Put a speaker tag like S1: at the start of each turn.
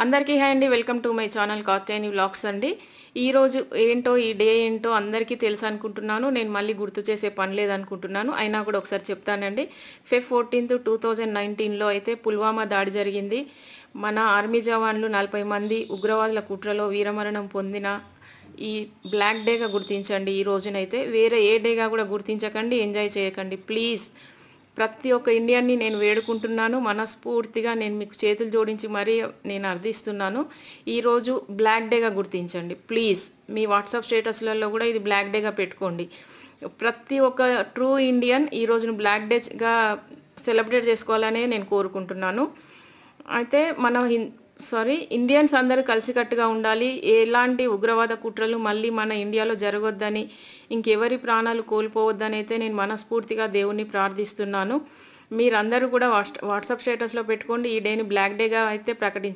S1: అందరికీ హాయ్ అండి. Welcome to my channel Katyayani vlogs అండి. ఈరోజు ఏంటో ఈ డే ఏంటో అందరికీ తెలుసు అనుకుంటున్నాను. నేను మళ్ళీ గుర్తు చేసే పని లేదనుకుంటున్నాను. అయినా కూడా ఒకసారి చెప్తానండి. ఫెబ్ 14, 2019లో అయితే పుల్వామా దాడి జరిగింది. మన ఆర్మీ జవాన్లు 40 మంది ఉగ్రవాదుల కుట్రలో వీరమరణం పొందిన ఈ బ్లాక్ డేగా గుర్తించండి. ఈ రోజునైతే వేరే ఏ డేగా కూడా గుర్తించకండి, ఎంజాయ్ చేయకండి ప్లీజ్. ప్రతి ఒక్క ఇండియన్ని నేను వేడుకుంటున్నాను. మనస్ఫూర్తిగా నేను మీకు చేతులు జోడించి మరీ నేను అర్థిస్తున్నాను. ఈరోజు బ్లాక్ డేగా గుర్తించండి ప్లీజ్. మీ వాట్సాప్ స్టేటస్లలో కూడా ఇది బ్లాక్ డేగా పెట్టుకోండి. ప్రతి ఒక్క ట్రూ ఇండియన్ ఈ రోజును బ్లాక్ డేగా సెలబ్రేట్ చేసుకోవాలనే నేను కోరుకుంటున్నాను. అయితే మనం ఇండియన్స్ అందరూ కలిసికట్టుగా ఉండాలి. ఎలాంటి ఉగ్రవాద కుట్రలు మళ్ళీ మన ఇండియాలో జరగొద్దని, ఇంకెవరి ప్రాణాలు కోల్పోవద్దని అయితే నేను మనస్ఫూర్తిగా దేవుణ్ణి ప్రార్థిస్తున్నాను. మీరందరూ కూడా వాట్సాప్ స్టేటస్లో పెట్టుకోండి. ఈ డేని బ్లాక్ డేగా అయితే ప్రకటించండి.